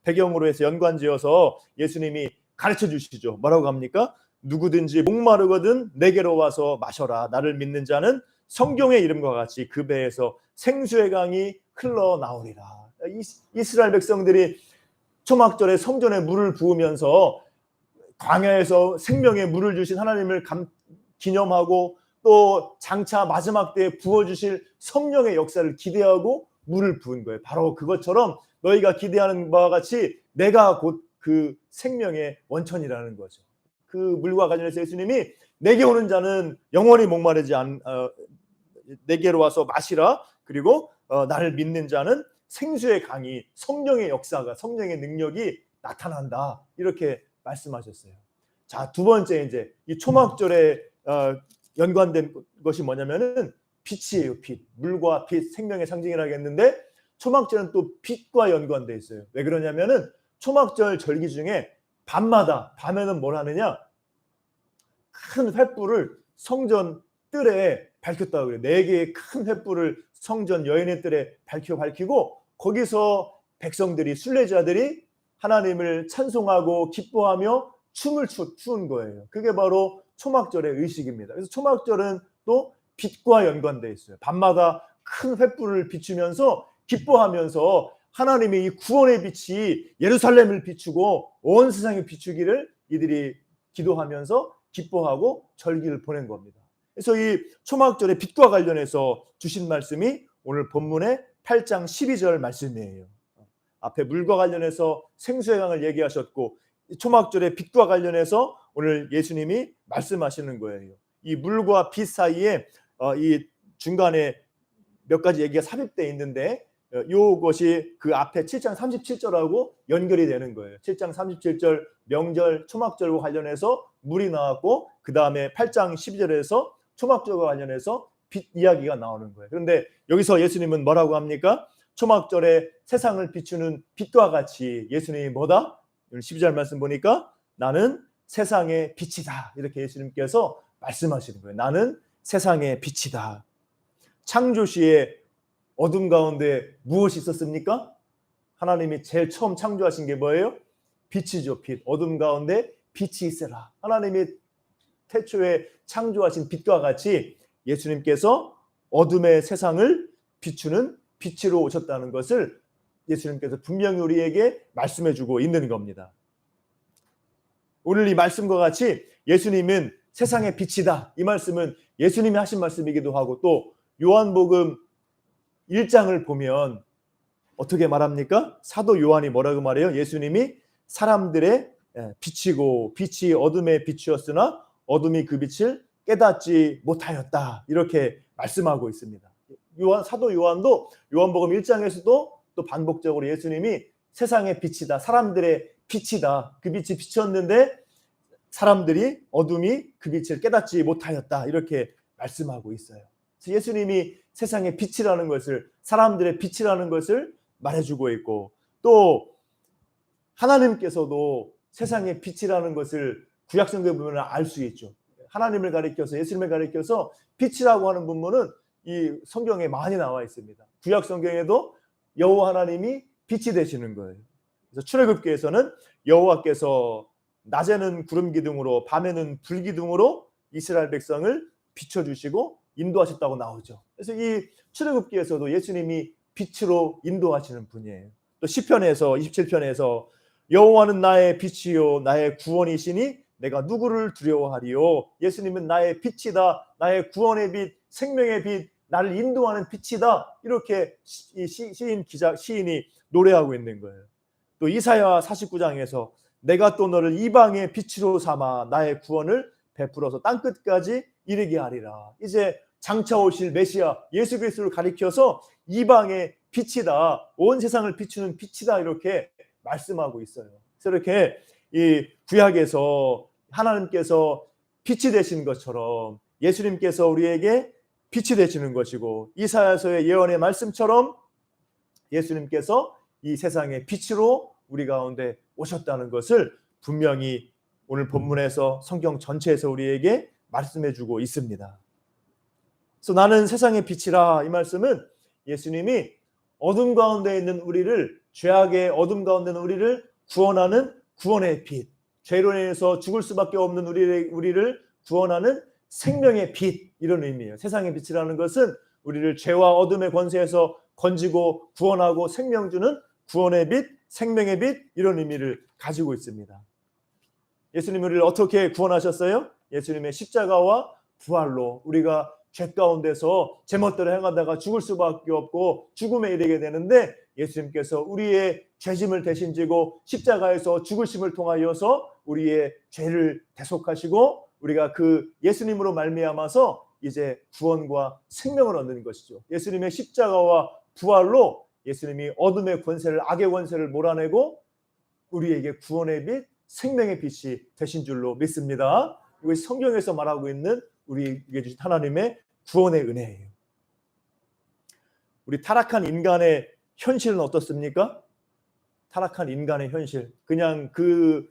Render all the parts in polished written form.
배경으로 해서 연관지어서 예수님이 가르쳐 주시죠. 뭐라고 합니까? 누구든지 목마르거든 내게로 와서 마셔라. 나를 믿는 자는 성경의 이름과 같이 그 배에서 생수의 강이 흘러나오리라. 이스라엘 백성들이 초막절에 성전에 물을 부으면서 광야에서 생명의 물을 주신 하나님을 기념하고 또 장차 마지막 때에 부어주실 성령의 역사를 기대하고 물을 부은 거예요. 바로 그것처럼 너희가 기대하는 바와 같이 내가 곧 그 생명의 원천이라는 거죠. 그 물과 관련해서 예수님이 내게 오는 자는 영원히 목마르지 내게로 와서 마시라. 그리고 나를 믿는 자는 생수의 강이 성령의 역사가 성령의 능력이 나타난다. 이렇게 말씀하셨어요. 자, 두 번째 이제 이 초막절에 연관된 것이 뭐냐면은 빛이에요. 빛. 물과 빛, 생명의 상징이라고 했는데 초막절은 또 빛과 연관돼 있어요. 왜 그러냐면은 초막절 절기 중에 밤에는 뭘 하느냐? 큰 횃불을 성전 뜰에 밝혔다고 그래요. 4개의 큰 횃불을 성전 여인의 뜰에 밝히고 거기서 백성들이 순례자들이 하나님을 찬송하고 기뻐하며 춤을 추는 거예요. 그게 바로 초막절의 의식입니다. 그래서 초막절은 또 빛과 연관되어 있어요. 밤마다 큰 횃불을 비추면서 기뻐하면서 하나님의 이 구원의 빛이 예루살렘을 비추고 온 세상에 비추기를 이들이 기도하면서 기뻐하고 절기를 보낸 겁니다. 그래서 이 초막절의 빛과 관련해서 주신 말씀이 오늘 본문의 8장 12절 말씀이에요. 앞에 물과 관련해서 생수의 강을 얘기하셨고 초막절의 빛과 관련해서 오늘 예수님이 말씀하시는 거예요. 이 물과 빛 사이에 이 중간에 몇 가지 얘기가 삽입되어 있는데 이것이 그 앞에 7장 37절하고 연결이 되는 거예요. 7장 37절 명절 초막절과 관련해서 물이 나왔고 그 다음에 8장 12절에서 초막절과 관련해서 빛 이야기가 나오는 거예요. 그런데 여기서 예수님은 뭐라고 합니까? 초막절에 세상을 비추는 빛과 같이 예수님이 뭐다? 12절 말씀 보니까 나는 세상의 빛이다. 이렇게 예수님께서 말씀하시는 거예요. 나는 세상의 빛이다. 창조시에 어둠 가운데 무엇이 있었습니까? 하나님이 제일 처음 창조하신 게 뭐예요? 빛이죠. 빛. 어둠 가운데 빛이 있으라. 하나님이 태초에 창조하신 빛과 같이 예수님께서 어둠의 세상을 비추는 빛으로 오셨다는 것을 예수님께서 분명히 우리에게 말씀해 주고 있는 겁니다. 오늘 이 말씀과 같이 예수님은 세상의 빛이다. 이 말씀은 예수님이 하신 말씀이기도 하고 또 요한복음 1장을 보면 어떻게 말합니까? 사도 요한이 뭐라고 말해요? 예수님이 사람들의 빛이고 빛이 어둠의 빛이었으나 어둠이 그 빛을 깨닫지 못하였다. 이렇게 말씀하고 있습니다. 사도 요한도 요한복음 1장에서도 또 반복적으로 예수님이 세상의 빛이다. 사람들의 빛이다. 그 빛이 비쳤는데 사람들이 어둠이 그 빛을 깨닫지 못하였다. 이렇게 말씀하고 있어요. 그래서 예수님이 세상의 빛이라는 것을 사람들의 빛이라는 것을 말해주고 있고 또 하나님께서도 세상의 빛이라는 것을 구약성경에 보면 알 수 있죠. 하나님을 가리켜서 예수님을 가리켜서 빛이라고 하는 부분은 이 성경에 많이 나와 있습니다. 구약성경에도 여호와 하나님이 빛이 되시는 거예요. 그래서 출애굽기에서는 여호와께서 낮에는 구름 기둥으로 밤에는 불 기둥으로 이스라엘 백성을 비춰주시고 인도하셨다고 나오죠. 그래서 이 출애굽기에서도 예수님이 빛으로 인도하시는 분이에요. 또 시편에서 27편에서 여호와는 나의 빛이요 나의 구원이시니 내가 누구를 두려워하리요. 예수님은 나의 빛이다. 나의 구원의 빛, 생명의 빛, 나를 인도하는 빛이다. 이렇게 시인이 노래하고 있는 거예요. 또 이사야 49장에서 내가 또 너를 이방의 빛으로 삼아 나의 구원을 베풀어서 땅끝까지 이르게 하리라. 이제 장차 오실 메시아 예수 그리스도를 가리켜서 이방의 빛이다. 온 세상을 비추는 빛이다. 이렇게 말씀하고 있어요. 그래서 이렇게 이 구약에서 하나님께서 빛이 되신 것처럼 예수님께서 우리에게 빛이 되시는 것이고 이사야서의 예언의 말씀처럼 예수님께서 이 세상의 빛으로 우리 가운데 오셨다는 것을 분명히 오늘 본문에서 성경 전체에서 우리에게 말씀해 주고 있습니다. 그래서 나는 세상의 빛이라 이 말씀은 예수님이 어둠 가운데 있는 우리를 죄악의 어둠 가운데 있는 우리를 구원하는 구원의 빛, 죄로 인해서 죽을 수밖에 없는 우리를 구원하는 생명의 빛, 이런 의미예요. 세상의 빛이라는 것은 우리를 죄와 어둠의 권세에서 건지고 구원하고 생명 주는 구원의 빛, 생명의 빛, 이런 의미를 가지고 있습니다. 예수님이 우리를 어떻게 구원하셨어요? 예수님의 십자가와 부활로 우리가 죄 가운데서 제멋대로 행하다가 죽을 수밖에 없고 죽음에 이르게 되는데, 예수님께서 우리의 죄짐을 대신 지고 십자가에서 죽으심을 통하여서 우리의 죄를 대속하시고 우리가 그 예수님으로 말미암아서 이제 구원과 생명을 얻는 것이죠. 예수님의 십자가와 부활로 예수님이 어둠의 권세를, 악의 권세를 몰아내고 우리에게 구원의 빛, 생명의 빛이 되신 줄로 믿습니다. 이것이 성경에서 말하고 있는 우리에게 주신 하나님의 구원의 은혜예요. 우리 타락한 인간의 현실은 어떻습니까? 타락한 인간의 현실, 그냥 그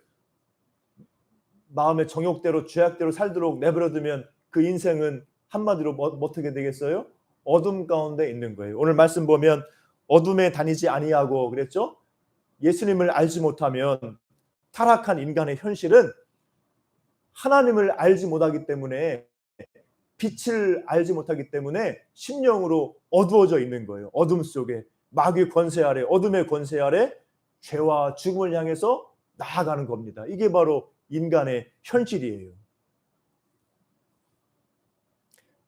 마음의 정욕대로 죄악대로 살도록 내버려두면 그 인생은 한마디로 어떻게 되겠어요? 어둠 가운데 있는 거예요. 오늘 말씀 보면 어둠에 다니지 아니하고 그랬죠? 예수님을 알지 못하면 타락한 인간의 현실은 하나님을 알지 못하기 때문에, 빛을 알지 못하기 때문에 심령으로 어두워져 있는 거예요. 어둠 속에, 마귀의 권세 아래, 어둠의 권세 아래 죄와 죽음을 향해서 나아가는 겁니다. 이게 바로 인간의 현실이에요.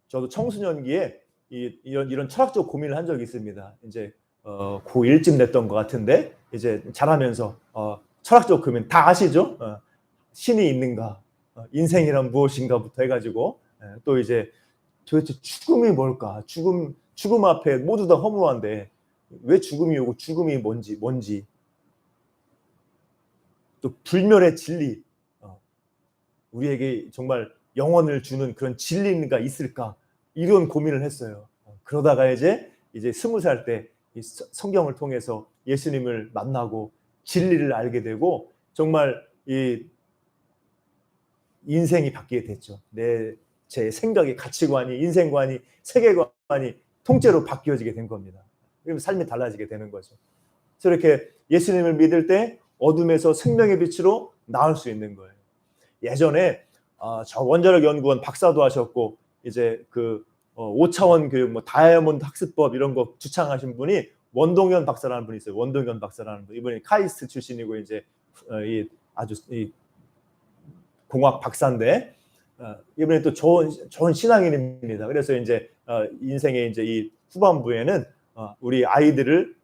저도 청소년기에 이런 철학적 고민을 한 적이 있습니다. 이제 고1쯤 됐던 것 같은데, 이제 자라면서 철학적 고민 다 아시죠? 신이 있는가, 인생이란 무엇인가부터 해가지고, 또 이제 도대체 죽음이 뭘까? 죽음 앞에 모두 다 허무한데 왜 죽음이 오고 죽음이 뭔지, 또 불멸의 진리, 우리에게 정말 영혼을 주는 그런 진리가 있을까? 이런 고민을 했어요. 그러다가 이제 20살 때 성경을 통해서 예수님을 만나고 진리를 알게 되고 정말 이 인생이 바뀌게 됐죠. 제 생각이, 가치관이, 인생관이, 세계관이 통째로 바뀌어지게 된 겁니다. 그러면 삶이 달라지게 되는 거죠. 그래서 이렇게 예수님을 믿을 때 어둠에서 생명의 빛으로 나올 수 있는 거예요. 예전에 저 원자력 연구원 박사도 하셨고, 이제 그 5차원 교육, 뭐 다이아몬드 학습법 이런 거 주창하신 분이 원동현 박사라는 분이 있어요. 원동현 박사라는 분. 이분이 카이스트 출신이고 이제 아주 공학 박사인데, 이번에 또 좋은 신앙인입니다. 그래서 이제 인생의 이제 이 후반부에는 우리 아이들을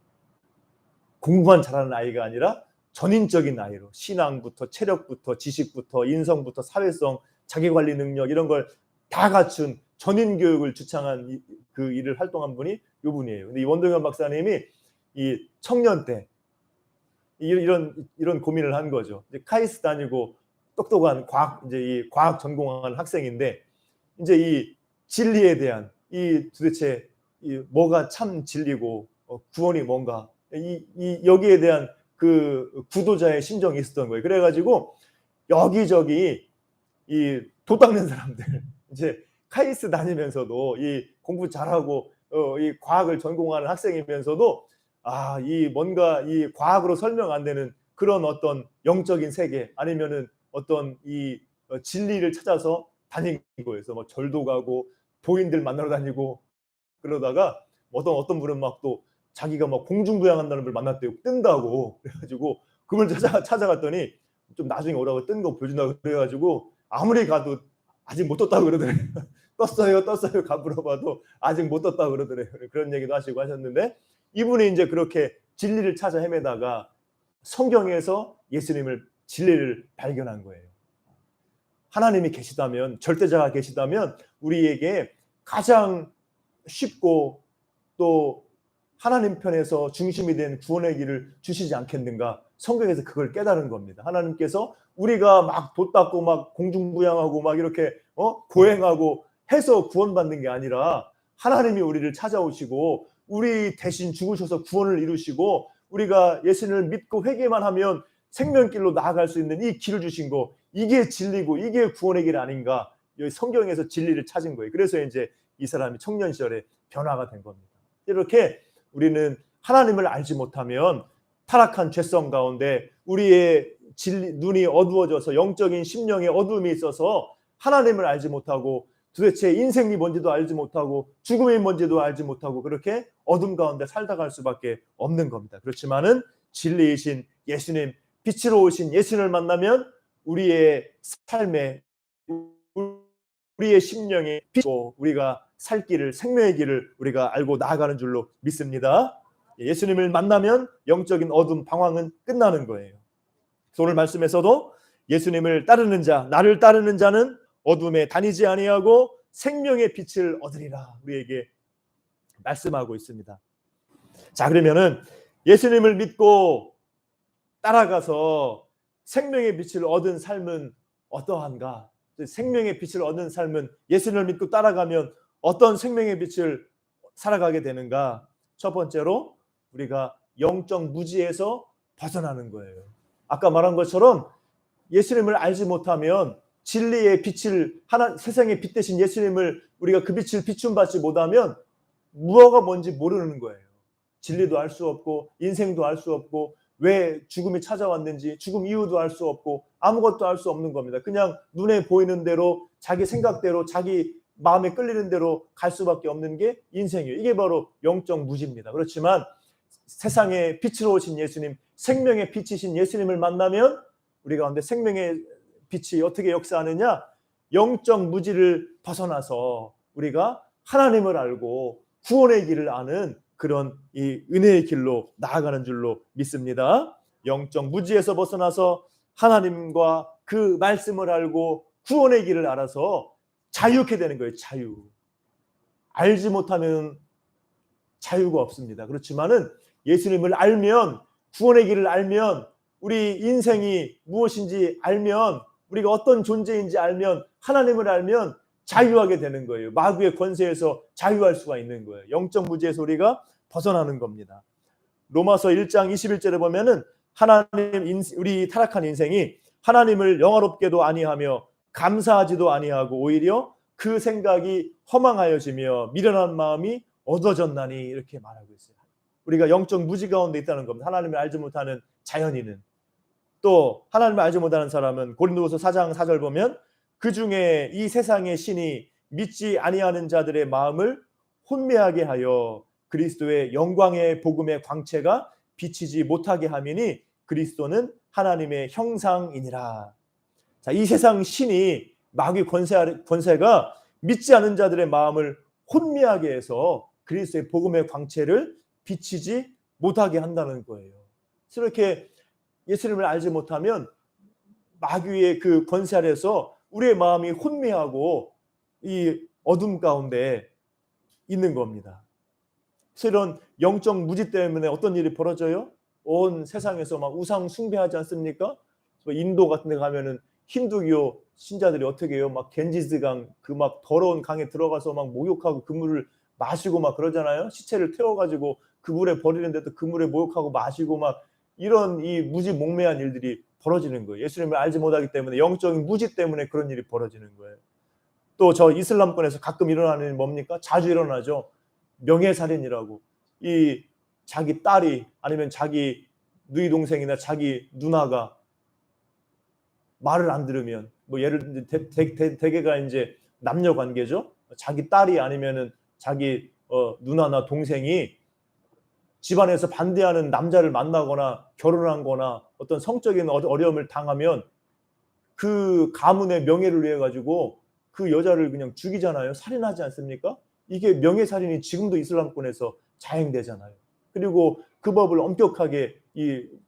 공부만 잘하는 아이가 아니라 전인적인 아이로, 신앙부터 체력부터 지식부터 인성부터 사회성, 자기관리 능력 이런 걸 다 갖춘 전인 교육을 주창한 그 일을 활동한 분이 이 분이에요. 근데 이 원동현 박사님이 이 청년 때 이런 고민을 한 거죠. 이제 카이스트 다니고 똑똑한 과학 전공한 학생인데, 이제 이 진리에 대한 도대체 뭐가 참 진리고 구원이 뭔가, 여기에 대한 그 구도자의 심정이 있었던 거예요. 그래가지고 여기저기 도 닦는 사람들, 이제 카이스트 다니면서도 이 공부 잘하고 이 과학을 전공하는 학생이면서도 뭔가 이 과학으로 설명 안 되는 그런 어떤 영적인 세계, 아니면은 어떤 진리를 찾아서 다니고 해서 뭐 절도 가고 도인들 만나러 다니고, 그러다가 어떤 분은 막 또 자기가 막 공중부양한다는 걸 만났대요. 뜬다고. 그래가지고 그걸 찾아갔더니 좀 나중에 오라고 뜬 거 보여준다고 그래가지고 아무리 가도 아직 못 떴다고 그러더래요. 떴어요 가 물어봐도 아직 못 떴다고 그러더래요. 그런 얘기도 하시고 하셨는데, 이분이 이제 그렇게 진리를 찾아 헤매다가 성경에서 진리를 발견한 거예요. 하나님이 계시다면, 절대자가 계시다면 우리에게 가장 쉽고 또 하나님 편에서 중심이 된 구원의 길을 주시지 않겠는가. 성경에서 그걸 깨달은 겁니다. 하나님께서 우리가 막 돛 닦고 막 공중부양하고 막 이렇게 고행하고 해서 구원받는 게 아니라, 하나님이 우리를 찾아오시고 우리 대신 죽으셔서 구원을 이루시고 우리가 예수님을 믿고 회개만 하면 생명길로 나아갈 수 있는 이 길을 주신 거, 이게 진리고 이게 구원의 길 아닌가. 여기 성경에서 진리를 찾은 거예요. 그래서 이제 이 사람이 청년 시절에 변화가 된 겁니다. 이렇게 우리는 하나님을 알지 못하면 타락한 죄성 가운데 우리의 눈이 어두워져서 영적인 심령에 어두움이 있어서 하나님을 알지 못하고 도대체 인생이 뭔지도 알지 못하고 죽음이 뭔지도 알지 못하고 그렇게 어둠 가운데 살다 갈 수밖에 없는 겁니다. 그렇지만은 진리이신 예수님, 빛으로 오신 예수님을 만나면 우리의 삶에 우리의 심령에 빛고 우리가 살 길을 생명의 길을 우리가 알고 나아가는 줄로 믿습니다. 예수님을 만나면 영적인 어둠 방황은 끝나는 거예요. 오늘 말씀에서도 예수님을 따르는 자, 나를 따르는 자는 어둠에 다니지 아니하고 생명의 빛을 얻으리라 우리에게 말씀하고 있습니다. 자, 그러면은 예수님을 믿고 따라가서 생명의 빛을 얻은 삶은 어떠한가? 생명의 빛을 얻는 삶은 예수님을 믿고 따라가면 어떤 생명의 빛을 살아가게 되는가? 첫 번째로 우리가 영적 무지에서 벗어나는 거예요. 아까 말한 것처럼 예수님을 알지 못하면 진리의 빛을 세상의 빛 대신 예수님을 우리가 그 빛을 비춤받지 못하면 무엇가 뭔지 모르는 거예요. 진리도 알 수 없고 인생도 알 수 없고 왜 죽음이 찾아왔는지 죽음 이유도 알 수 없고 아무것도 알 수 없는 겁니다. 그냥 눈에 보이는 대로 자기 생각대로 자기 마음에 끌리는 대로 갈 수밖에 없는 게 인생이에요. 이게 바로 영적 무지입니다. 그렇지만 세상의 빛으로 오신 예수님, 생명의 빛이신 예수님을 만나면 우리 가운데 생명의 빛이 어떻게 역사하느냐? 영적 무지를 벗어나서 우리가 하나님을 알고 구원의 길을 아는 그런 이 은혜의 길로 나아가는 줄로 믿습니다. 영적 무지에서 벗어나서 하나님과 그 말씀을 알고 구원의 길을 알아서 자유케 되는 거예요. 자유. 알지 못하면 자유가 없습니다. 그렇지만은 예수님을 알면, 구원의 길을 알면, 우리 인생이 무엇인지 알면, 우리가 어떤 존재인지 알면, 하나님을 알면 자유하게 되는 거예요. 마귀의 권세에서 자유할 수가 있는 거예요. 영적 무지에서 우리가 벗어나는 겁니다. 로마서 1장 21절에 보면은 우리 타락한 인생이 하나님을 영화롭게도 아니하며 감사하지도 아니하고 오히려 그 생각이 허망하여지며 미련한 마음이 얻어졌나니 이렇게 말하고 있어요. 우리가 영적 무지 가운데 있다는 겁니다. 하나님을 알지 못하는 자연인은. 또 하나님을 알지 못하는 사람은 고린도후서 4장 4절 보면 그 중에 이 세상의 신이 믿지 아니하는 자들의 마음을 혼미하게 하여 그리스도의 영광의 복음의 광채가 비치지 못하게 함이니 그리스도는 하나님의 형상이니라. 자, 이 세상 신이 마귀 권세가 믿지 않는 자들의 마음을 혼미하게 해서 그리스도의 복음의 광채를 비치지 못하게 한다는 거예요. 이렇게 예수님을 알지 못하면 마귀의 그 권세 아래서 우리의 마음이 혼미하고 이 어둠 가운데 있는 겁니다. 그래서 이런 영적 무지 때문에 어떤 일이 벌어져요? 온 세상에서 막 우상 숭배하지 않습니까? 인도 같은 데 가면은 힌두교 신자들이 어떻게 해요? 막 겐지스강 그 막 더러운 강에 들어가서 막 목욕하고 그 물을 마시고 막 그러잖아요. 시체를 태워가지고 그 물에 버리는데도 그 물에 목욕하고 마시고 막 이런 이 무지몽매한 일들이 벌어지는 거예요. 예수님을 알지 못하기 때문에 영적인 무지 때문에 그런 일이 벌어지는 거예요. 또 저 이슬람권에서 가끔 일어나는 일이 뭡니까? 자주 일어나죠. 명예살인이라고. 이 자기 딸이 아니면 자기 누이 동생이나 자기 누나가 말을 안 들으면 뭐 예를 들어 대개가 이제 남녀 관계죠. 자기 딸이 아니면은 자기 누나나 동생이 집안에서 반대하는 남자를 만나거나 결혼한 거나 어떤 성적인 어려움을 당하면 그 가문의 명예를 위해 가지고 그 여자를 그냥 죽이잖아요. 살인하지 않습니까? 이게 명예살인이 지금도 이슬람권에서 자행되잖아요. 그리고 그 법을 엄격하게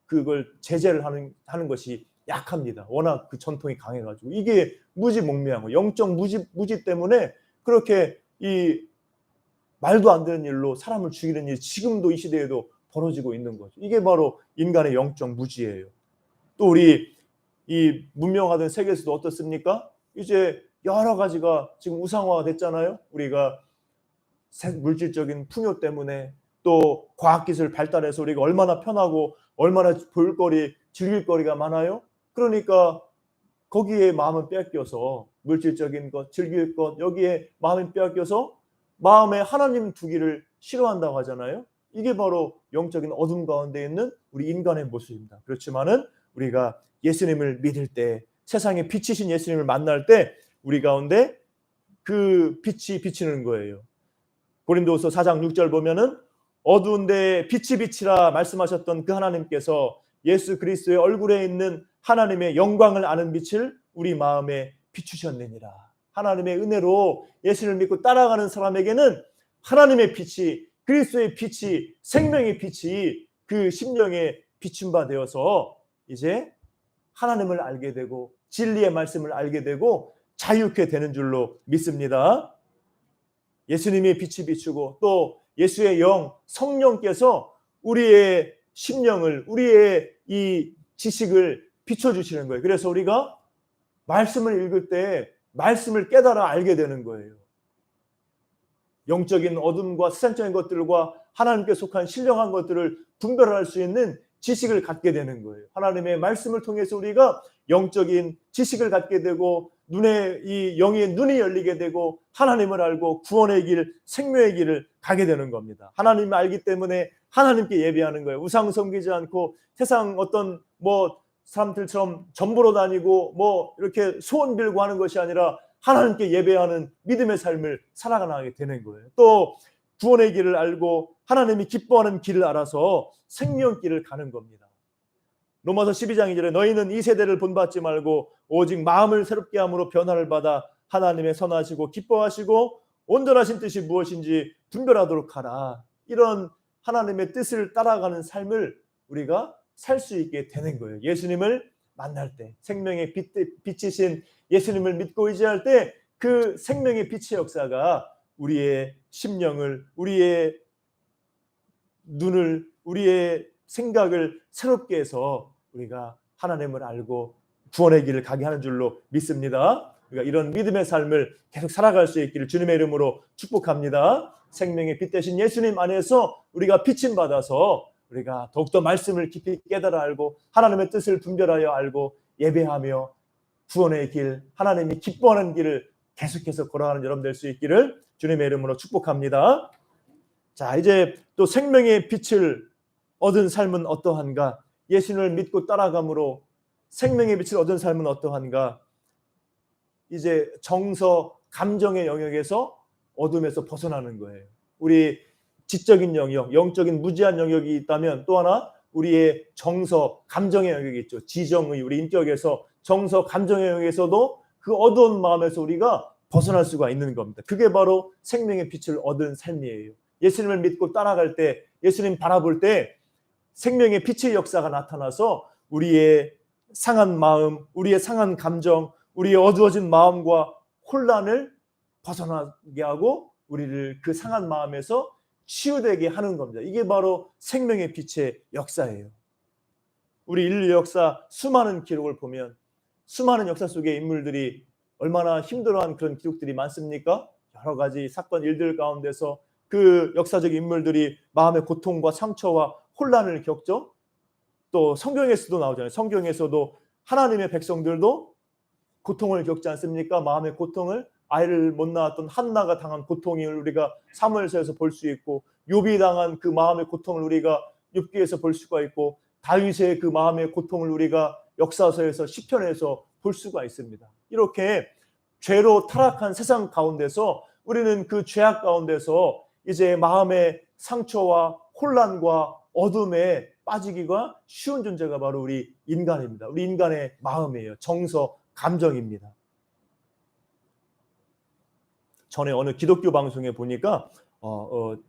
그걸 제재를 하는 것이 약합니다. 워낙 그 전통이 강해가지고 이게 무지몽매한 거, 영적 무지 때문에 그렇게 이 말도 안 되는 일로 사람을 죽이는 일이 지금도 이 시대에도 벌어지고 있는 거죠. 이게 바로 인간의 영적 무지예요. 또 우리 이 문명화된 세계에서도 어떻습니까? 이제 여러 가지가 지금 우상화가 됐잖아요. 우리가 물질적인 풍요 때문에 또 과학기술 발달해서 우리가 얼마나 편하고 얼마나 볼거리, 즐길거리가 많아요. 그러니까 거기에 마음을 빼앗겨서 물질적인 것, 즐길 것 여기에 마음을 빼앗겨서 마음에 하나님 두기를 싫어한다고 하잖아요. 이게 바로 영적인 어둠 가운데 있는 우리 인간의 모습입니다. 그렇지만은 우리가 예수님을 믿을 때, 세상에 빛이신 예수님을 만날 때 우리 가운데 그 빛이 비치는 거예요. 고린도후서 4장 6절 보면은 어두운데 빛이 비치라 말씀하셨던 그 하나님께서 예수 그리스도의 얼굴에 있는 하나님의 영광을 아는 빛을 우리 마음에 비추셨느니라. 하나님의 은혜로 예수를 믿고 따라가는 사람에게는 하나님의 빛이, 그리스도의 빛이, 생명의 빛이 그 심령에 비춘 바 되어서 이제 하나님을 알게 되고 진리의 말씀을 알게 되고 자유케 되는 줄로 믿습니다. 예수님이 빛이 비추고 또 예수의 영, 성령께서 우리의 심령을, 우리의 이 지식을 비춰주시는 거예요. 그래서 우리가 말씀을 읽을 때 말씀을 깨달아 알게 되는 거예요. 영적인 어둠과 세상적인 것들과 하나님께 속한 신령한 것들을 분별할 수 있는 지식을 갖게 되는 거예요. 하나님의 말씀을 통해서 우리가 영적인 지식을 갖게 되고 눈에 이 영의 눈이 열리게 되고 하나님을 알고 구원의 길, 생명의 길을 가게 되는 겁니다. 하나님을 알기 때문에 하나님께 예배하는 거예요. 우상 섬기지 않고 세상 어떤 사람들처럼 점보러 다니고 이렇게 소원 빌고 하는 것이 아니라 하나님께 예배하는 믿음의 삶을 살아가게 되는 거예요. 또 구원의 길을 알고 하나님이 기뻐하는 길을 알아서 생명길을 가는 겁니다. 로마서 12장 2절에 너희는 이 세대를 본받지 말고 오직 마음을 새롭게 함으로 변화를 받아 하나님의 선하시고 기뻐하시고 온전하신 뜻이 무엇인지 분별하도록 하라. 이런 하나님의 뜻을 따라가는 삶을 우리가 살 수 있게 되는 거예요. 예수님을 만날 때, 생명의 빛이신 예수님을 믿고 의지할 때 그 생명의 빛의 역사가 우리의 심령을, 우리의 눈을, 우리의 생각을 새롭게 해서 우리가 하나님을 알고 구원의 길을 가게 하는 줄로 믿습니다. 우리가 이런 믿음의 삶을 계속 살아갈 수 있기를 주님의 이름으로 축복합니다. 생명의 빛 대신 예수님 안에서 우리가 빛임 받아서 우리가 더욱더 말씀을 깊이 깨달아 알고 하나님의 뜻을 분별하여 알고 예배하며 구원의 길, 하나님이 기뻐하는 길을 계속해서 걸어가는 여러분 될 수 있기를 주님의 이름으로 축복합니다. 자, 이제 또 생명의 빛을 얻은 삶은 어떠한가? 예수님을 믿고 따라감으로 생명의 빛을 얻은 삶은 어떠한가? 이제 정서, 감정의 영역에서 어둠에서 벗어나는 거예요. 우리 지적인 영역, 영적인 무지한 영역이 있다면 또 하나 우리의 정서, 감정의 영역이 있죠. 지정의, 우리 인격에서 정서, 감정의 영역에서도 그 어두운 마음에서 우리가 벗어날 수가 있는 겁니다. 그게 바로 생명의 빛을 얻은 삶이에요. 예수님을 믿고 따라갈 때, 예수님 바라볼 때 생명의 빛의 역사가 나타나서 우리의 상한 마음, 우리의 상한 감정, 우리의 어두워진 마음과 혼란을 벗어나게 하고 우리를 그 상한 마음에서 치유되게 하는 겁니다. 이게 바로 생명의 빛의 역사예요. 우리 인류 역사 수많은 기록을 보면 수많은 역사 속의 인물들이 얼마나 힘들어한 그런 기록들이 많습니까? 여러 가지 사건 일들 가운데서 그 역사적 인물들이 마음의 고통과 상처와 혼란을 겪죠. 또 성경에서도 나오잖아요. 성경에서도 하나님의 백성들도 고통을 겪지 않습니까? 마음의 고통을, 아이를 못 낳았던 한나가 당한 고통을 우리가 사무엘서에서 볼 수 있고, 욥이 당한 그 마음의 고통을 우리가 욥기에서 볼 수가 있고, 다윗의 그 마음의 고통을 우리가 역사서에서 시편에서 볼 수가 있습니다. 이렇게 죄로 타락한 세상 가운데서 우리는 그 죄악 가운데서 이제 마음의 상처와 혼란과 어둠에 빠지기가 쉬운 존재가 바로 우리 인간입니다. 우리 인간의 마음이에요. 정서, 감정입니다. 전에 어느 기독교 방송에 보니까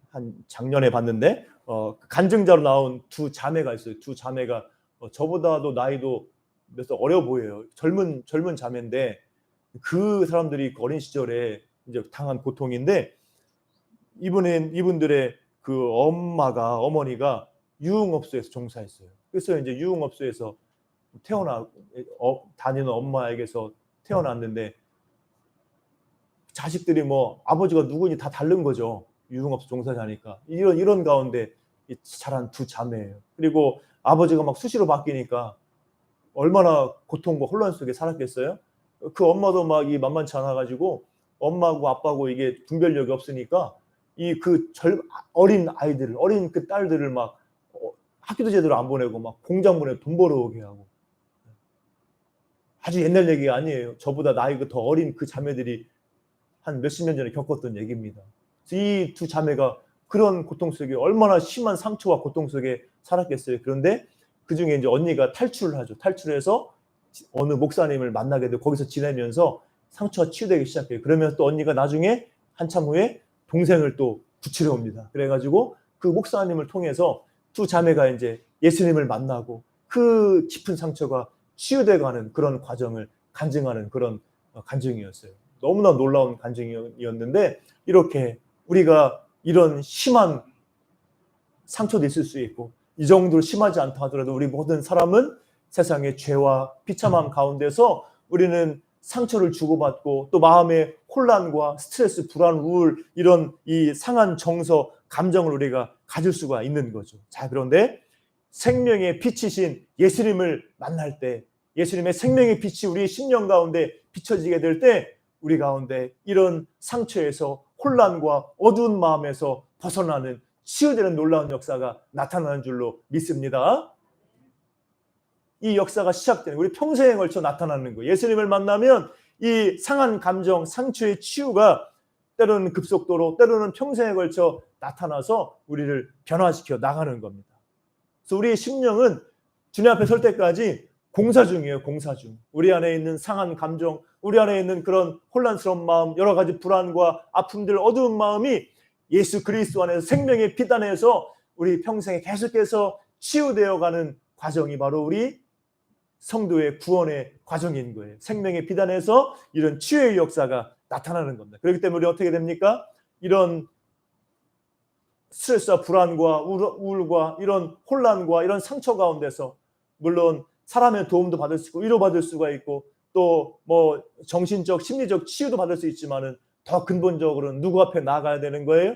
한 작년에 봤는데 간증자로 나온 두 자매가 있어요. 두 자매가 저보다도 나이도 몇 살 어려 보여요. 젊은 자매인데 그 사람들이 어린 시절에 이제 당한 고통인데 이분들의 그 어머니가 유흥업소에서 종사했어요. 그래서 이제 유흥업소에서 다니는 엄마에게서 태어났는데 자식들이 아버지가 누구니 다 다른 거죠. 유흥업소 종사자니까. 이런 가운데 자란 두 자매예요. 그리고 아버지가 막 수시로 바뀌니까 얼마나 고통과 혼란 속에 살았겠어요? 그 엄마도 막 만만치 않아가지고 엄마하고 아빠하고 이게 분별력이 없으니까 어린 아이들을, 어린 그 딸들을 막 학교도 제대로 안 보내고 막 공장 보내 돈 벌어오게 하고. 아주 옛날 얘기가 아니에요. 저보다 나이가 더 어린 그 자매들이 한 몇십 년 전에 겪었던 얘기입니다. 이 두 자매가 그런 고통 속에 얼마나 심한 상처와 고통 속에 살았겠어요. 그런데 그중에 이제 언니가 탈출을 하죠. 탈출해서 어느 목사님을 만나게 되고 거기서 지내면서 상처가 치유되기 시작해요. 그러면서 또 언니가 나중에 한참 후에 동생을 또 붙이러 옵니다. 그래가지고 그 목사님을 통해서 두 자매가 이제 예수님을 만나고 그 깊은 상처가 치유돼가는 그런 과정을 간증하는 그런 간증이었어요. 너무나 놀라운 간증이었는데 이렇게 우리가 이런 심한 상처도 있을 수 있고 이 정도로 심하지 않다 하더라도 우리 모든 사람은 세상의 죄와 비참함 가운데서 우리는 상처를 주고받고 또 마음의 혼란과 스트레스, 불안, 우울 이런 이 상한 정서, 감정을 우리가 가질 수가 있는 거죠. 자, 그런데 생명의 빛이신 예수님을 만날 때 예수님의 생명의 빛이 우리의 심령 가운데 비춰지게 될 때 우리 가운데 이런 상처에서 혼란과 어두운 마음에서 벗어나는 치유되는 놀라운 역사가 나타나는 줄로 믿습니다. 이 역사가 시작되는 우리 평생에 걸쳐 나타나는 거예요. 예수님을 만나면 이 상한 감정, 상처의 치유가 때로는 급속도로 때로는 평생에 걸쳐 나타나서 우리를 변화시켜 나가는 겁니다. 그래서 우리의 심령은 주님 앞에 설 때까지 공사 중이에요. 공사 중. 우리 안에 있는 상한 감정, 우리 안에 있는 그런 혼란스러운 마음, 여러 가지 불안과 아픔들, 어두운 마음이 예수 그리스도 안에서 생명의 빛 안에서 우리 평생에 계속해서 치유되어가는 과정이 바로 우리 성도의 구원의 과정인 거예요. 생명의 빛 안에서 이런 치유의 역사가 나타나는 겁니다. 그렇기 때문에 우리 어떻게 됩니까? 이런 스트레스와 불안과 우울과 이런 혼란과 이런 상처 가운데서 물론 사람의 도움도 받을 수 있고 위로받을 수가 있고 또 뭐 정신적 심리적 치유도 받을 수 있지만은 더 근본적으로는 누구 앞에 나아가야 되는 거예요?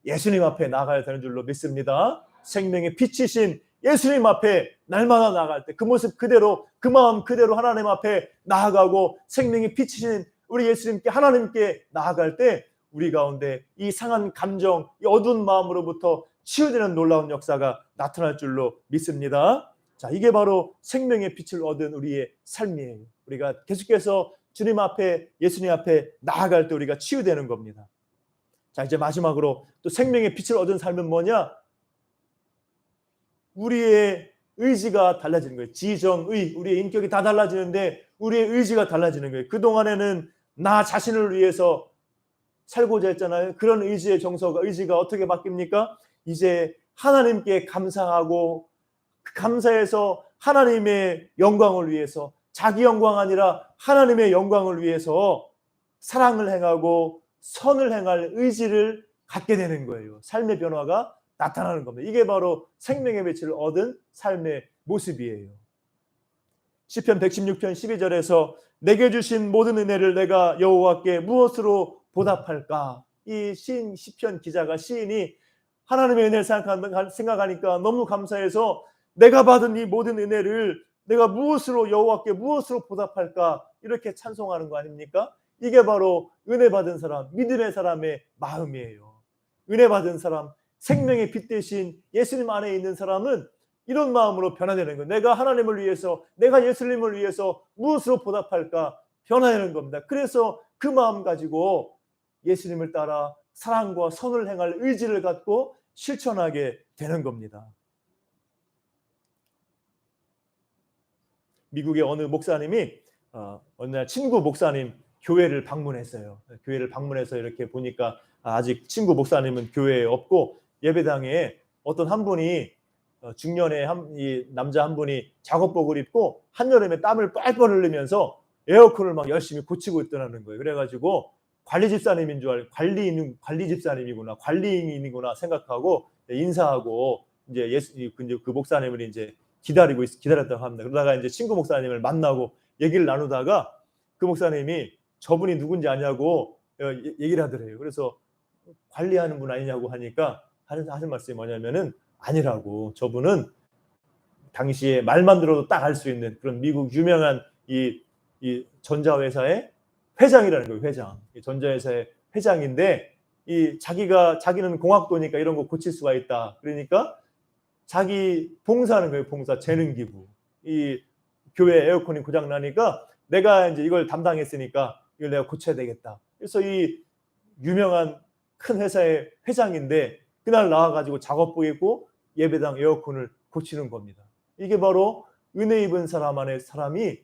예수님 앞에 나아가야 되는 줄로 믿습니다. 생명의 빛이신 예수님 앞에 날마다 나아갈 때 그 모습 그대로 그 마음 그대로 하나님 앞에 나아가고 생명의 빛이신 우리 예수님께 하나님께 나아갈 때 우리 가운데 이 상한 감정, 이 어두운 마음으로부터 치유되는 놀라운 역사가 나타날 줄로 믿습니다. 자, 이게 바로 생명의 빛을 얻은 우리의 삶이에요. 우리가 계속해서 주님 앞에 예수님 앞에 나아갈 때 우리가 치유되는 겁니다. 자, 이제 마지막으로 또 생명의 빛을 얻은 삶은 뭐냐? 우리의 의지가 달라지는 거예요. 지정의, 우리의 인격이 다 달라지는데 우리의 의지가 달라지는 거예요. 그동안에는 나 자신을 위해서 살고자 했잖아요. 그런 의지의 정서가 의지가 어떻게 바뀝니까? 이제 하나님께 감사하고 그 감사해서 하나님의 영광을 위해서 자기 영광 아니라 하나님의 영광을 위해서 사랑을 행하고 선을 행할 의지를 갖게 되는 거예요. 삶의 변화가 나타나는 겁니다. 이게 바로 생명의 빛을 얻은 삶의 모습이에요. 시편 116편 12절에서 내게 주신 모든 은혜를 내가 여호와께 무엇으로 보답할까? 이 시편 기자가 시인이 하나님의 은혜를 생각하니까 너무 감사해서 내가 받은 이 모든 은혜를 내가 무엇으로 여호와께 무엇으로 보답할까? 이렇게 찬송하는 거 아닙니까? 이게 바로 은혜 받은 사람, 믿음의 사람의 마음이에요. 은혜 받은 사람, 생명의 빛 대신 예수님 안에 있는 사람은 이런 마음으로 변화되는 거예요. 내가 하나님을 위해서, 내가 예수님을 위해서 무엇으로 보답할까? 변화되는 겁니다. 그래서 그 마음 가지고 예수님을 따라 사랑과 선을 행할 의지를 갖고 실천하게 되는 겁니다. 미국의 어느 목사님이 어느 날 친구 목사님 교회를 방문했어요. 교회를 방문해서 이렇게 보니까 아직 친구 목사님은 교회에 없고 예배당에 어떤 한 분이 중년의 이 남자 한 분이 작업복을 입고 한여름에 땀을 뻘뻘 흘리면서 에어컨을 막 열심히 고치고 있더라는 거예요. 그래가지고 관리 집사님인 줄 알고 관리 집사님이구나, 관리인이구나 생각하고 인사하고 이제 그 목사님을 이제 기다렸다고 합니다. 그러다가 이제 친구 목사님을 만나고 얘기를 나누다가 그 목사님이 저분이 누군지 아냐고 얘기를 하더래요. 그래서 관리하는 분 아니냐고 하니까 하는 말씀이 뭐냐면은 아니라고. 저분은 당시에 말만 들어도 딱 알 수 있는 그런 미국 유명한 이 전자회사의 회장이라는 거예요. 회장. 전자회사의 회장인데 자기는 공학도니까 이런 거 고칠 수가 있다. 그러니까 자기 봉사하는 거예요. 봉사, 재능 기부. 이 교회 에어컨이 고장 나니까 내가 이제 이걸 담당했으니까 이걸 내가 고쳐야 되겠다. 그래서 이 유명한 큰 회사의 회장인데 그날 나와가지고 작업복 입고 예배당 에어컨을 고치는 겁니다. 이게 바로 은혜 입은 사람 안에 사람이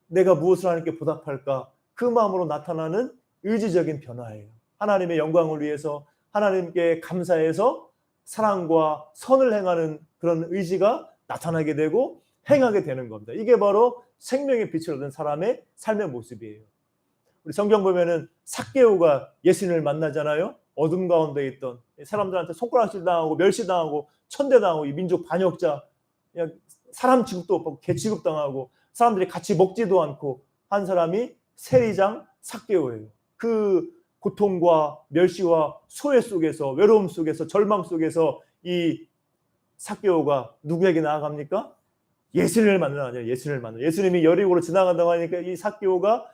내가 무엇을 하나님께 보답할까 그 마음으로 나타나는 의지적인 변화예요. 하나님의 영광을 위해서 하나님께 감사해서 사랑과 선을 행하는 그런 의지가 나타나게 되고 행하게 되는 겁니다. 이게 바로 생명의 빛을 얻은 사람의 삶의 모습이에요. 우리 성경 보면은 삭개오가 예수님을 만나잖아요. 어둠 가운데 있던 사람들한테 손가락질 당하고 멸시당하고 천대당하고 이 민족 반역자, 그냥 사람 취급도 없고 개 취급당하고 사람들이 같이 먹지도 않고 한 사람이 세리장 삭개오예요. 그 고통과 멸시와 소외 속에서 외로움 속에서 절망 속에서 이 삭개오가 누구에게 나아갑니까? 예수님을 만나냐. 예수님을 만나. 예수님이 여리고로 지나간다고 하니까 이 삭개오가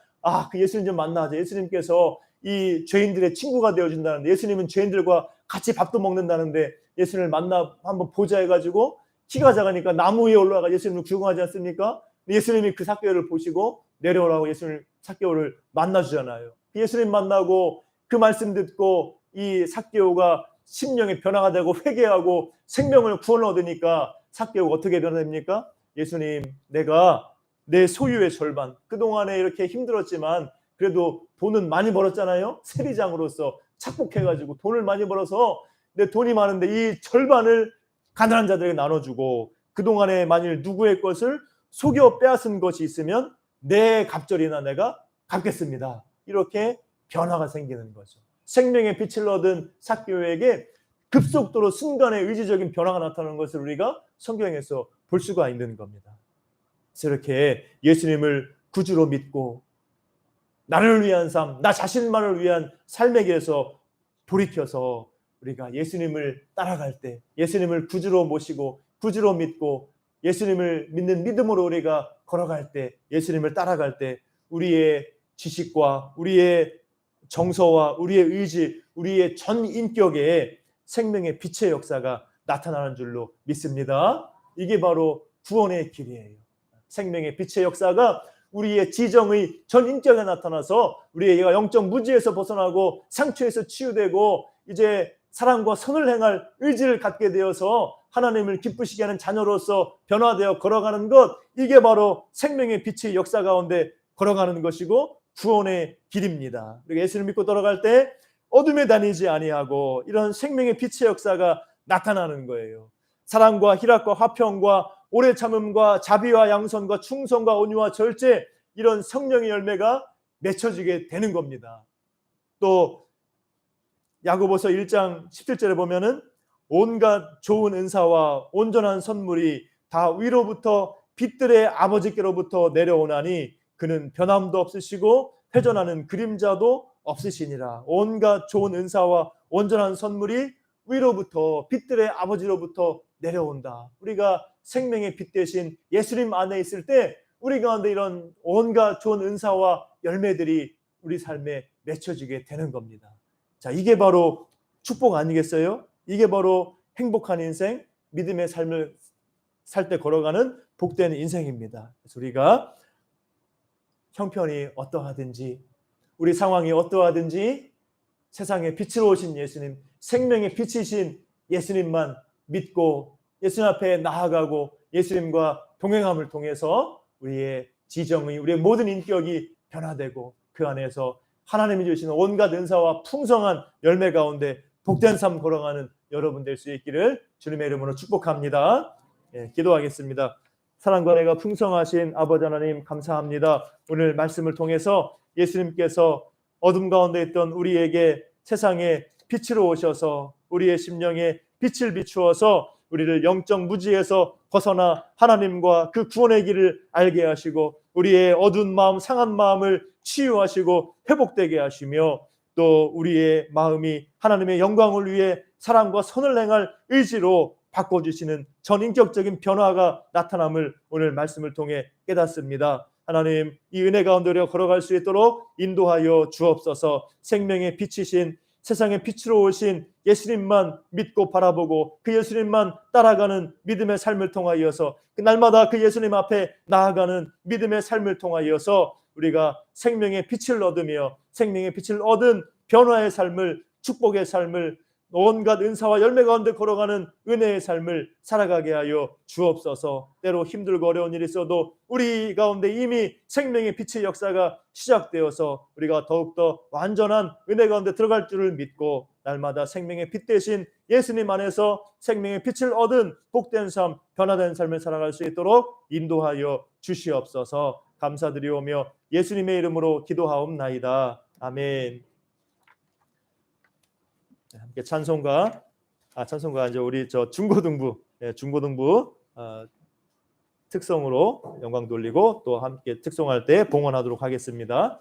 그 예수님 좀 만나자. 예수님께서 이 죄인들의 친구가 되어준다는데, 예수님은 죄인들과 같이 밥도 먹는다는데 예수님을 만나 한번 보자 해가지고 키가 작으니까 나무 위에 올라가 예수님을 구경하지 않습니까? 예수님이 그 삭개오를 보시고 내려오라고 예수님 삭개오를 만나주잖아요. 예수님 만나고 그 말씀 듣고 이 삭개오가 심령의 변화가 되고 회개하고 생명을 구원을 얻으니까 삭개오가 어떻게 변화됩니까? 예수님, 내가 내 소유의 절반, 그동안에 이렇게 힘들었지만 그래도 돈은 많이 벌었잖아요. 세리장으로서 착복해가지고 돈을 많이 벌어서 내 돈이 많은데 이 절반을 가난한 자들에게 나눠주고, 그동안에 만일 누구의 것을 속여 빼앗은 것이 있으면 내 갑절이나 내가 갚겠습니다. 이렇게 변화가 생기는 거죠. 생명의 빛을 얻은 삭개오에게 급속도로 순간의 의지적인 변화가 나타나는 것을 우리가 성경에서 볼 수가 있는 겁니다. 그래서 이렇게 예수님을 구주로 믿고 나를 위한 삶, 나 자신만을 위한 삶의 길에서 돌이켜서 우리가 예수님을 따라갈 때, 예수님을 구주로 모시고 구주로 믿고 예수님을 믿는 믿음으로 우리가 걸어갈 때, 예수님을 따라갈 때 우리의 지식과 우리의 정서와 우리의 의지, 우리의 전 인격에 생명의 빛의 역사가 나타나는 줄로 믿습니다. 이게 바로 구원의 길이에요. 생명의 빛의 역사가 우리의 지정의 전 인격에 나타나서 우리가 영적 무지에서 벗어나고 상처에서 치유되고 이제 사랑과 선을 행할 의지를 갖게 되어서 하나님을 기쁘시게 하는 자녀로서 변화되어 걸어가는 것, 이게 바로 생명의 빛의 역사 가운데 걸어가는 것이고 구원의 길입니다. 그리고 예수를 믿고 돌아갈 때 어둠에 다니지 아니하고 이런 생명의 빛의 역사가 나타나는 거예요. 사랑과 희락과 화평과 오래 참음과 자비와 양선과 충성과 온유와 절제, 이런 성령의 열매가 맺혀지게 되는 겁니다. 또 야고보서 1장 17절에 보면은 온갖 좋은 은사와 온전한 선물이 다 위로부터 빛들의 아버지께로부터 내려오나니 그는 변함도 없으시고 회전하는 그림자도 없으시니라. 온갖 좋은 은사와 온전한 선물이 위로부터 빛들의 아버지로부터 내려온다. 우리가 생명의 빛 대신 예수님 안에 있을 때 우리 가운데 이런 온갖 좋은 은사와 열매들이 우리 삶에 맺혀지게 되는 겁니다. 자, 이게 바로 축복 아니겠어요? 이게 바로 행복한 인생, 믿음의 삶을 살 때 걸어가는 복된 인생입니다. 그래서 우리가 형편이 어떠하든지 우리 상황이 어떠하든지 세상에 빛으로 오신 예수님, 생명의 빛이신 예수님만 믿고 예수님 앞에 나아가고 예수님과 동행함을 통해서 우리의 지정의, 우리의 모든 인격이 변화되고 그 안에서 하나님이 주시는 온갖 은사와 풍성한 열매 가운데 복된 삶 걸어가는 여러분 될 수 있기를 주님의 이름으로 축복합니다. 기도하겠습니다. 사랑과 은혜가 풍성하신 아버지 하나님, 감사합니다. 오늘 말씀을 통해서 예수님께서 어둠 가운데 있던 우리에게 세상에 빛으로 오셔서 우리의 심령에 빛을 비추어서 우리를 영적 무지에서 벗어나 하나님과 그 구원의 길을 알게 하시고 우리의 어두운 마음, 상한 마음을 치유하시고 회복되게 하시며 또 우리의 마음이 하나님의 영광을 위해 사랑과 선을 행할 의지로 바꿔주시는 전인격적인 변화가 나타남을 오늘 말씀을 통해 깨닫습니다. 하나님, 이 은혜 가운데 우리가 걸어갈 수 있도록 인도하여 주옵소서. 생명의 빛이신 세상의 빛으로 오신 예수님만 믿고 바라보고 그 예수님만 따라가는 믿음의 삶을 통하여서 그 날마다 그 예수님 앞에 나아가는 믿음의 삶을 통하여서 우리가 생명의 빛을 얻으며 생명의 빛을 얻은 변화의 삶을, 축복의 삶을, 온갖 은사와 열매 가운데 걸어가는 은혜의 삶을 살아가게 하여 주옵소서. 때로 힘들고 어려운 일이 있어도 우리 가운데 이미 생명의 빛의 역사가 시작되어서 우리가 더욱더 완전한 은혜 가운데 들어갈 줄을 믿고 날마다 생명의 빛 대신 예수님 안에서 생명의 빛을 얻은 복된 삶, 변화된 삶을 살아갈 수 있도록 인도하여 주시옵소서. 감사드리오며 예수님의 이름으로 기도하옵나이다. 아멘. 함께 찬송가 이제 우리 중고등부 특성으로 영광 돌리고 또 함께 특송할 때 봉헌하도록 하겠습니다.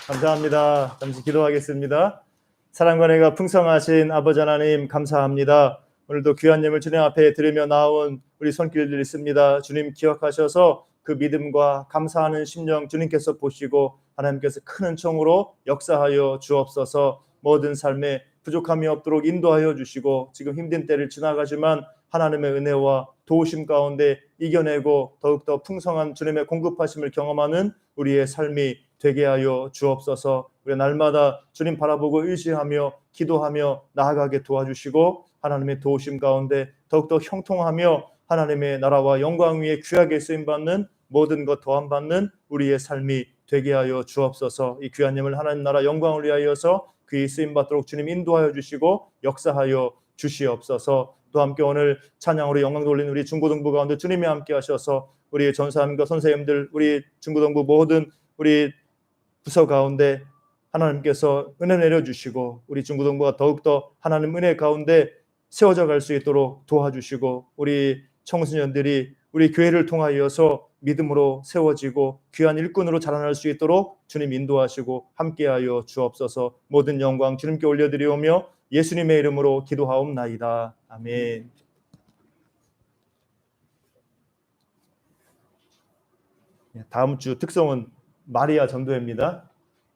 감사합니다. 잠시 기도하겠습니다. 사랑과 은혜가 풍성하신 아버지 하나님 감사합니다. 오늘도 귀한 예물 주님 앞에 드리며 나온 우리 손길들이 있습니다. 주님 기억하셔서 그 믿음과 감사하는 심령 주님께서 보시고 하나님께서 큰 은총으로 역사하여 주옵소서. 모든 삶에 부족함이 없도록 인도하여 주시고 지금 힘든 때를 지나가지만 하나님의 은혜와 도우심 가운데 이겨내고 더욱더 풍성한 주님의 공급하심을 경험하는 우리의 삶이 되게 하여 주옵소서. 우리 날마다 주님 바라보고 의지하며 기도하며 나아가게 도와주시고 하나님의 도우심 가운데 더욱더 형통하며 하나님의 나라와 영광 위에 귀하게 쓰임받는 모든 것 더함받는 우리의 삶이 되게 하여 주옵소서. 이 귀한 예물 하나님 나라 영광을 위하여서 그의 쓰임받도록 주님 인도하여 주시고 역사하여 주시옵소서. 또 함께 오늘 찬양으로 영광 돌리는 우리 중고등부 가운데 주님이 함께 하셔서 우리 전사님과 선생님들 우리 중고등부 모든 우리 부서 가운데 하나님께서 은혜 내려주시고 우리 중고등부가 더욱더 하나님 은혜 가운데 세워져 갈 수 있도록 도와주시고 우리 청소년들이 우리 교회를 통하여서 믿음으로 세워지고 귀한 일꾼으로 자라날 수 있도록 주님 인도하시고 함께하여 주옵소서. 모든 영광 주님께 올려드리오며 예수님의 이름으로 기도하옵나이다. 아멘. 다음 주 특성은 마리아 전도회입니다.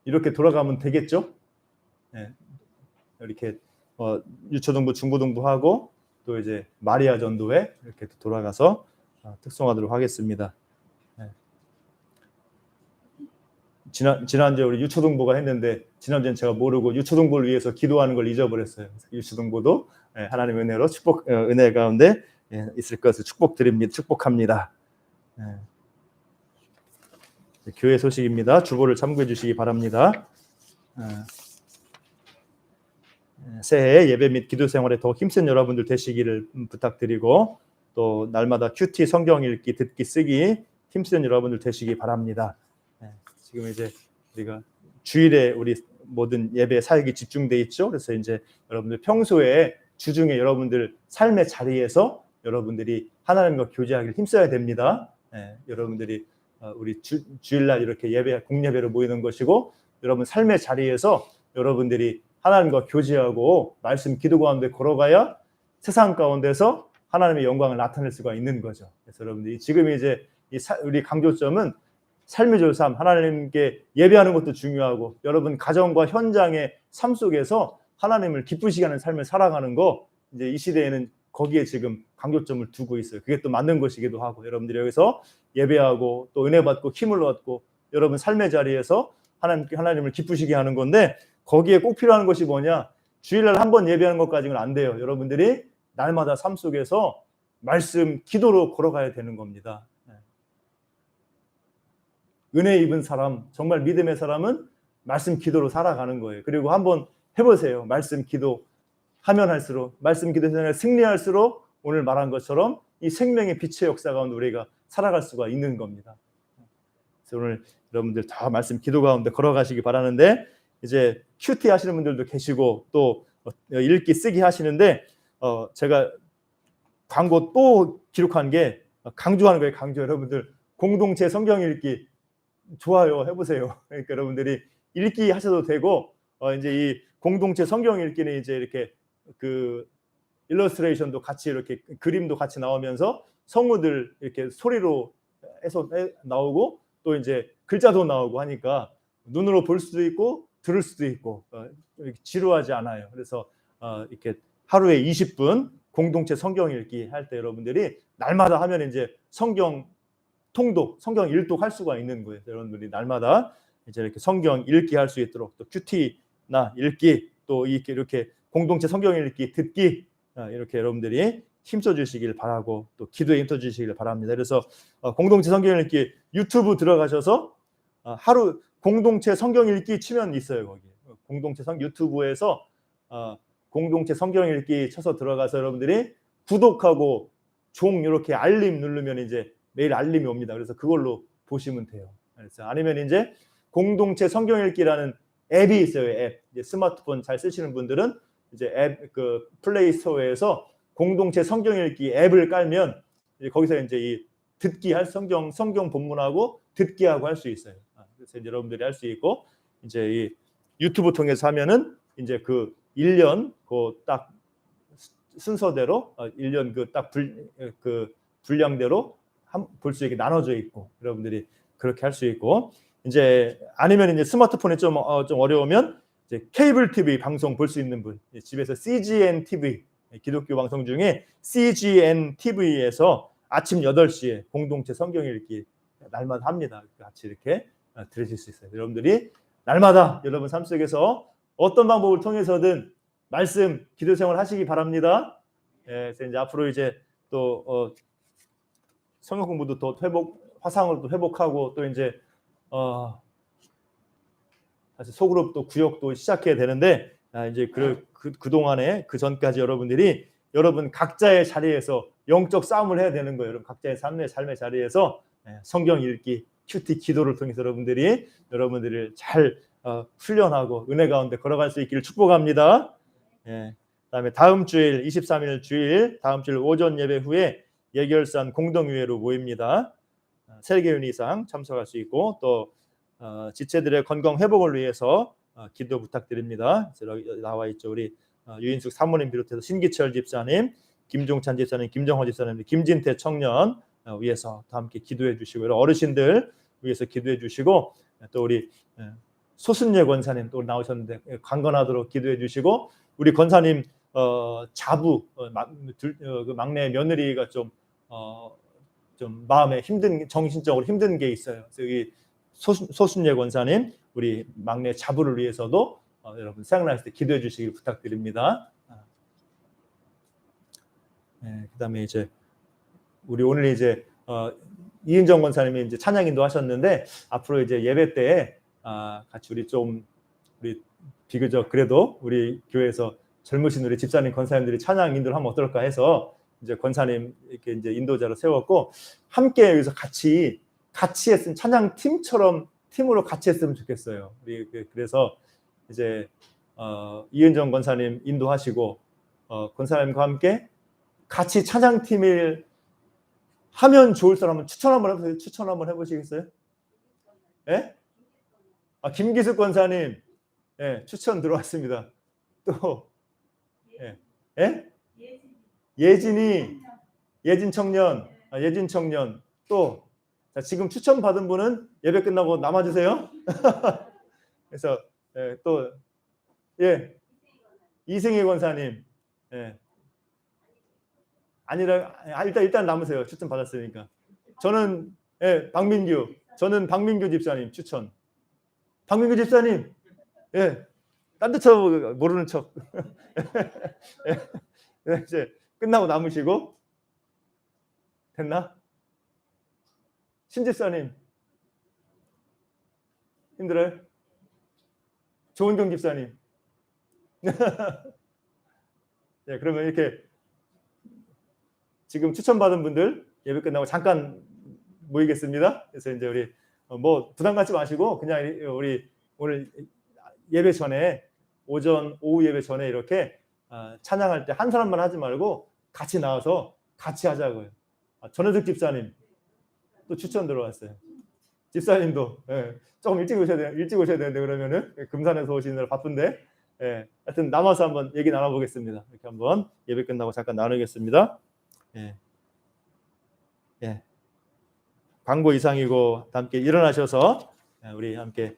이렇게 돌아가면 되겠죠? 이렇게 유초등부, 중고등부 하고 또 이제 마리아 전도회 이렇게 돌아가서 특송하도록 하겠습니다. 지난주에 우리 유초등부가 했는데 지난주엔 제가 모르고 유초등부를 위해서 기도하는 걸 잊어버렸어요. 유초등부도 하나님의 은혜로 축복 은혜 가운데 있을 것을 축복합니다. 교회 소식입니다. 주보를 참고해 주시기 바랍니다. 새해 예배 및 기도 생활에 더 힘센 여러분들 되시기를 부탁드리고 또 날마다 큐티 성경 읽기, 듣기, 쓰기 힘쓰는 여러분들 되시기 바랍니다. 지금 이제 우리가 주일에 우리 모든 예배 사역이 집중돼 있죠. 그래서 이제 여러분들 평소에 주중에 여러분들 삶의 자리에서 여러분들이 하나님과 교제하기를 힘써야 됩니다. 여러분들이 우리 주일날 이렇게 예배 공예배로 모이는 것이고 여러분 삶의 자리에서 여러분들이 하나님과 교제하고 말씀 기도 가운데 걸어가야 세상 가운데서 하나님의 영광을 나타낼 수가 있는 거죠. 그래서 여러분들이 지금 이제 우리 강조점은 삶의 조삼 하나님께 예배하는 것도 중요하고 여러분 가정과 현장의 삶 속에서 하나님을 기쁘시게 하는 삶을 살아가는 거 이제 이 시대에는 거기에 지금 강조점을 두고 있어요. 그게 또 맞는 것이기도 하고 여러분들이 여기서 예배하고 또 은혜 받고 힘을 얻고 여러분 삶의 자리에서 하나님을 기쁘시게 하는 건데 거기에 꼭 필요한 것이 뭐냐? 주일날 한 번 예배하는 것까지는 안 돼요. 여러분들이 날마다 삶 속에서 말씀 기도로 걸어가야 되는 겁니다. 은혜 입은 사람, 정말 믿음의 사람은 말씀 기도로 살아가는 거예요. 그리고 한번 해보세요. 말씀 기도 하면 할수록 말씀 기도 생활에 승리할수록 오늘 말한 것처럼 이 생명의 빛의 역사 가운데 우리가 살아갈 수가 있는 겁니다. 그래서 오늘 여러분들 다 말씀 기도 가운데 걸어가시기 바라는데 이제 큐티 하시는 분들도 계시고 또 읽기 쓰기 하시는데 제가 광고 또 기록한 게 강조하는 거예요. 강조. 여러분들 공동체 성경 읽기 좋아요. 해보세요. 그러니까 여러분들이 읽기 하셔도 되고 이제 이 공동체 성경 읽기는 이제 이렇게 그 일러스트레이션도 같이 이렇게 그림도 같이 나오면서 성우들 이렇게 소리로 해서 나오고 또 이제 글자도 나오고 하니까 눈으로 볼 수도 있고 들을 수도 있고 이렇게 지루하지 않아요. 그래서 이렇게 하루에 20분 공동체 성경 읽기 할 때 여러분들이 날마다 하면 이제 성경 통독, 성경 일독 할 수가 있는 거예요. 여러분들이 날마다 이제 이렇게 성경 읽기 할 수 있도록 또 큐티나 읽기 또 이렇게 공동체 성경 읽기, 듣기 이렇게 여러분들이 힘써 주시길 바라고 또 기도에 힘써 주시길 바랍니다. 그래서 공동체 성경 읽기 유튜브 들어가셔서 하루 공동체 성경 읽기 치면 있어요. 거기 공동체 유튜브에서 공동체 성경 읽기 쳐서 들어가서 여러분들이 구독하고 종 이렇게 알림 누르면 이제 매일 알림이 옵니다. 그래서 그걸로 보시면 돼요. 그래서 아니면 이제 공동체 성경 읽기라는 앱이 있어요. 앱. 이제 스마트폰 잘 쓰시는 분들은 이제 앱 그 플레이 스토어에서 공동체 성경 읽기 앱을 깔면 이제 거기서 이제 이 듣기 할 성경 본문하고 듣기 하고 할 수 있어요. 그래서 이제 여러분들이 할 수 있고 이제 이 유튜브 통해서 하면은 이제 그 1년 그 딱 순서대로 1년 그 딱 그 분량대로 볼 수 있게 나눠져 있고 여러분들이 그렇게 할 수 있고 이제 아니면 이제 스마트폰이 좀 어려우면 이제 케이블 TV 방송 볼 수 있는 분 집에서 CGN TV 기독교 방송 중에 CGN TV에서 아침 8시에 공동체 성경 읽기 날마다 합니다. 같이 이렇게 들으실 수 있어요. 여러분들이 날마다 여러분 삶 속에서 어떤 방법을 통해서든 말씀 기도 생활 하시기 바랍니다. 그래서 이제 앞으로 이제 또 성경 공부도 더 화상으로 또 회복하고 또 이제 다시 소그룹 또 구역도 시작해야 되는데 이제 그 동안에 그 전까지 여러분들이 여러분 각자의 자리에서 영적 싸움을 해야 되는 거예요. 여러분 각자의 삶의 자리에서 성경 읽기, 큐티 기도를 통해서 여러분들을 잘 훈련하고 은혜 가운데 걸어갈 수 있기를 축복합니다. 그다음에 다음 주일 23일 주일 다음 주일 오전 예배 후에 예결산 공동의회로 모입니다. 3개 이상 참석할 수 있고 또 지체들의 건강 회복을 위해서 기도 부탁드립니다. 나와 있죠. 우리 유인숙 사모님 비롯해서 신기철 집사님, 김종찬 집사님, 김정호 집사님, 김진태 청년 위해서 다 함께 기도해 주시고 어르신들 위해서 기도해 주시고 또 우리 소순예 권사님 또 나오셨는데 강건하도록 기도해 주시고 우리 권사님 자부 그 막내 며느리가 좀 마음에 정신적으로 힘든 게 있어요. 그래서 여기 소순예 권사님 우리 막내 자부를 위해서도 여러분 생각나실 때 기도해 주시길 부탁드립니다. 그다음에 이제 우리 오늘 이제 이은정 권사님이 이제 찬양 인도하셨는데 앞으로 이제 예배 때 같이 우리 비교적 그래도 우리 교회에서 젊으신 우리 집사님 권사님들이 찬양 인도를 하면 어떨까 해서 이제 권사님 이렇게 이제 인도자로 세웠고 함께 여기서 같이 했으면 찬양 팀으로 같이 했으면 좋겠어요. 우리 그래서 이제 이은정 권사님 인도하시고 권사님과 함께 같이 찬양 팀을 하면 좋을 사람은 추천 한번 해보시겠어요? 예? 김기숙 권사님 추천 들어왔습니다. 또 예진 청년 또 지금 추천 받은 분은 예배 끝나고 남아주세요. 그래서 또 이승희 권사님 아니라 일단 남으세요. 추천 받았으니까. 저는 박민규 집사님 추천. 박민규 집사님 딴 데 쳐 모르는 척. 이제 끝나고 남으시고 됐나? 신 집사님 힘들어요? 조은경 집사님. 그러면 이렇게 지금 추천받은 분들 예배 끝나고 잠깐 모이겠습니다. 그래서 이제 우리 뭐 부담 갖지 마시고 그냥 우리 오늘 예배 전에 오후 예배 전에 이렇게 찬양할 때 한 사람만 하지 말고 같이 나와서 같이 하자고요. 전혜득 집사님 또 추천 들어왔어요. 집사님도 조금 일찍 오셔야 되는데 그러면은 금산에서 오시느라 바쁜데 하여튼 남아서 한번 얘기 나눠보겠습니다. 이렇게 한번 예배 끝나고 잠깐 나누겠습니다. 광고 이상이고 함께 일어나셔서 우리 함께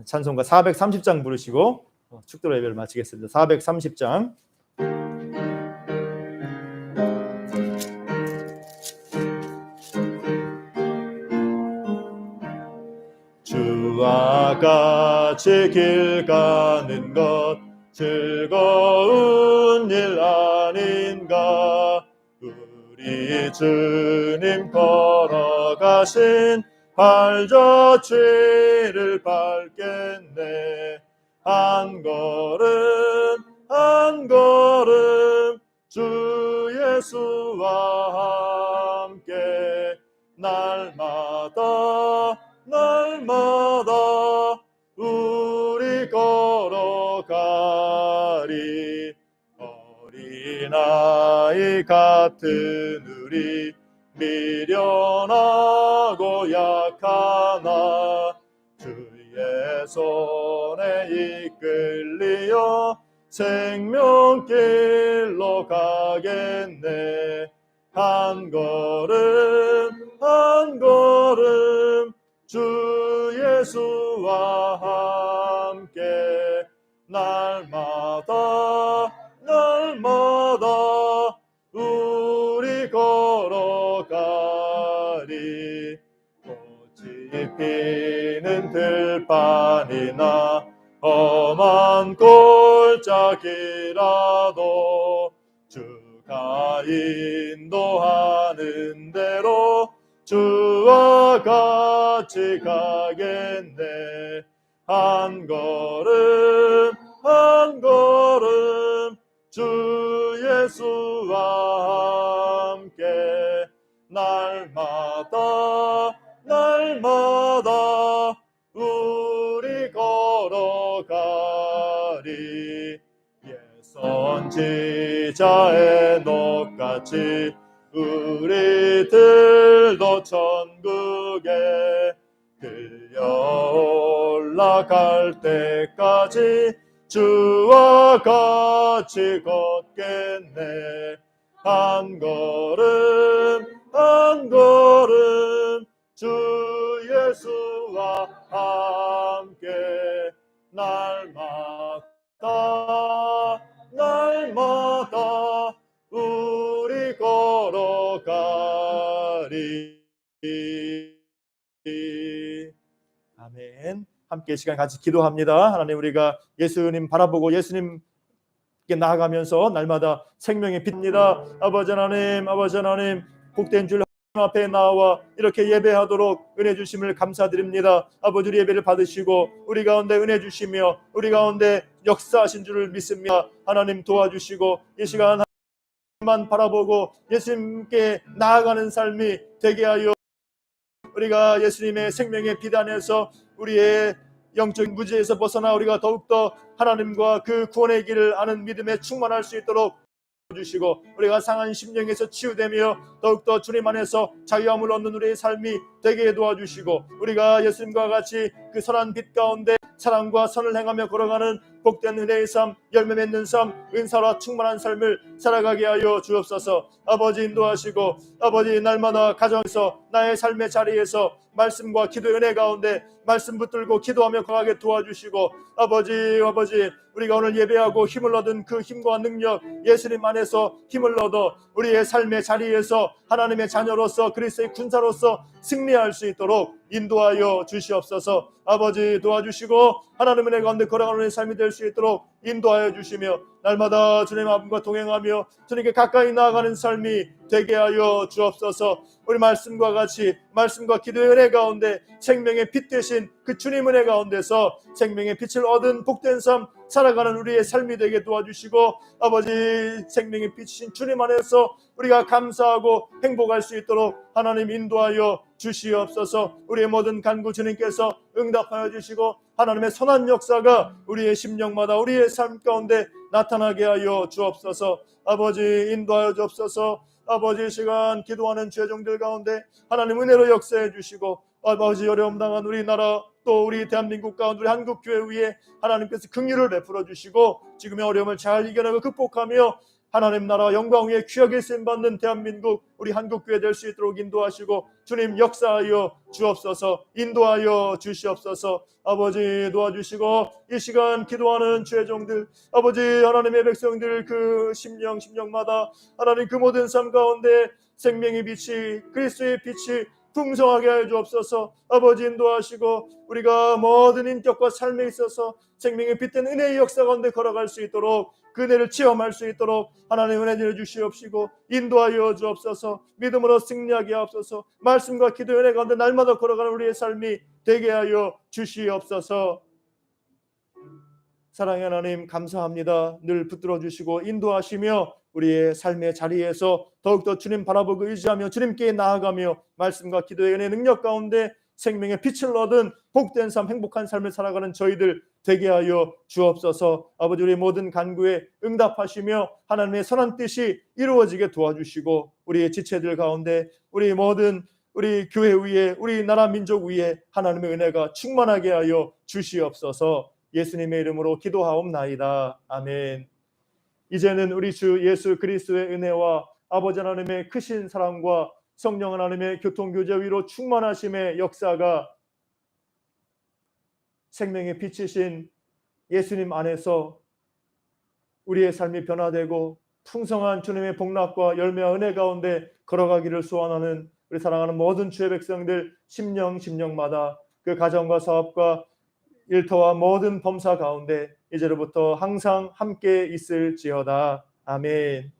찬송가 430장 부르시고 축도로 예배를 마치겠습니다. 430장. 주와 같이 길 가는 것 즐거운 일 아닌가. 우리 주님 걸어가신 발자취를 밟겠네. 한 걸음 주 예수와 함께 날마다 우리 걸어가리. 어린아이 같은 우리 미련하고 약하나 주의 손에 이끌리어 생명길로 가겠네. 한 걸음 한 걸음 주 예수와 함께 날마다 우리 걸어가리. 꽃이 피는 들판이나 험한 골짜기라도 주가 인도하는 대로 주와 같이 가겠네. 한 걸음 주 예수와 함께 날마다 우리 걸어가리. 옛 선지자의 녹같이 우리들도 천국에 들려 올라갈 때까지 주와 같이 걷겠네. 한 걸음 주 예수와 함께 날마다 우리 걸어가리. 아멘. 함께 이 시간 같이 기도합니다. 하나님, 우리가 예수님 바라보고 예수님께 나아가면서 날마다 생명의 빛입니다. 아버지 하나님, 복된 줄 앞에 나와 이렇게 예배하도록 은혜 주심을 감사드립니다. 아버지, 우리 예배를 받으시고 우리 가운데 은혜 주시며 우리 가운데 역사하신 줄을 믿습니다. 하나님 도와주시고 이 시간 만 바라보고 예수님께 나아가는 삶이 되게 하여 우리가 예수님의 생명의 빛 안에서 우리의 영적인 무지에서 벗어나 우리가 더욱더 하나님과 그 구원의 길을 아는 믿음에 충만할 수 있도록 주시고 우리가 상한 심령에서 치유되며 더욱더 주님 안에서 자유함을 얻는 우리의 삶이 되게 도와주시고 우리가 예수님과 같이 그 선한 빛 가운데 사랑과 선을 행하며 걸어가는 복된 은혜의 삶, 열매 맺는 삶, 은사로 충만한 삶을 살아가게 하여 주옵소서. 아버지 인도하시고 아버지 날마다 가정에서 나의 삶의 자리에서 말씀과 기도의 은혜 가운데 말씀 붙들고 기도하며 강하게 도와주시고 아버지 우리가 오늘 예배하고 힘을 얻은 그 힘과 능력 예수님 안에서 힘을 얻어 우리의 삶의 자리에서 하나님의 자녀로서 그리스도의 군사로서 승리할 수 있도록 인도하여 주시옵소서. 아버지 도와주시고 하나님의 은혜 가운데 걸어가는 삶이 될 수 있도록 인도하여 주시며 날마다 주님의 마음과 동행하며 주님께 가까이 나아가는 삶이 되게 하여 주옵소서. 우리 말씀과 같이 말씀과 기도의 은혜 가운데 생명의 빛 되신 그 주님 은혜 가운데서 생명의 빛을 얻은 복된 삶 살아가는 우리의 삶이 되게 도와주시고 아버지 생명의 빛이신 주님 안에서 우리가 감사하고 행복할 수 있도록 하나님 인도하여 주시옵소서. 우리의 모든 간구 주님께서 응답하여 주시고 하나님의 선한 역사가 우리의 심령마다 우리의 삶 가운데 나타나게 하여 주옵소서. 아버지 인도하여 주옵소서. 아버지 시간 기도하는 죄종들 가운데 하나님 은혜로 역사해 주시고 아버지 어려움 당한 우리나라 또 우리 대한민국 가운데 우리 한국교회 위에 하나님께서 긍휼을 베풀어 주시고 지금의 어려움을 잘 이겨내고 극복하며 하나님 나라 영광 위에 귀하게 쓰임받는 대한민국 우리 한국교회 될 수 있도록 인도하시고 주님 역사하여 주옵소서. 인도하여 주시옵소서. 아버지 도와주시고 이 시간 기도하는 죄종들 아버지 하나님의 백성들 그 심령마다 하나님 그 모든 삶 가운데 생명의 빛이 그리스도의 빛이 풍성하게 하여 주옵소서. 아버지 인도하시고 우리가 모든 인격과 삶에 있어서 생명의 빛된 은혜의 역사 가운데 걸어갈 수 있도록 그 은혜를 체험할 수 있도록 하나님 은혜 주시옵시고 인도하여 주옵소서. 믿음으로 승리하게 하옵소서. 말씀과 기도의 은혜 가운데 날마다 걸어가는 우리의 삶이 되게 하여 주시옵소서. 사랑의 하나님 감사합니다. 늘 붙들어 주시고 인도하시며 우리의 삶의 자리에서 더욱더 주님 바라보고 의지하며 주님께 나아가며 말씀과 기도의 은혜 능력 가운데 생명의 빛을 얻은 복된 삶 행복한 삶을 살아가는 저희들 되게 하여 주옵소서. 아버지 우리의 모든 간구에 응답하시며 하나님의 선한 뜻이 이루어지게 도와주시고 우리의 지체들 가운데 우리 모든 우리 교회 위에 우리 나라 민족 위에 하나님의 은혜가 충만하게 하여 주시옵소서. 예수님의 이름으로 기도하옵나이다. 아멘. 이제는 우리 주 예수 그리스도의 은혜와 아버지 하나님의 크신 사랑과 성령 하나님의 교통교제 위로 충만하심의 역사가 생명의 빛이신 예수님 안에서 우리의 삶이 변화되고 풍성한 주님의 복락과 열매와 은혜 가운데 걸어가기를 소원하는 우리 사랑하는 모든 주의 백성들 심령마다 그 가정과 사업과 일터와 모든 범사 가운데 이제로부터 항상 함께 있을지어다. 아멘.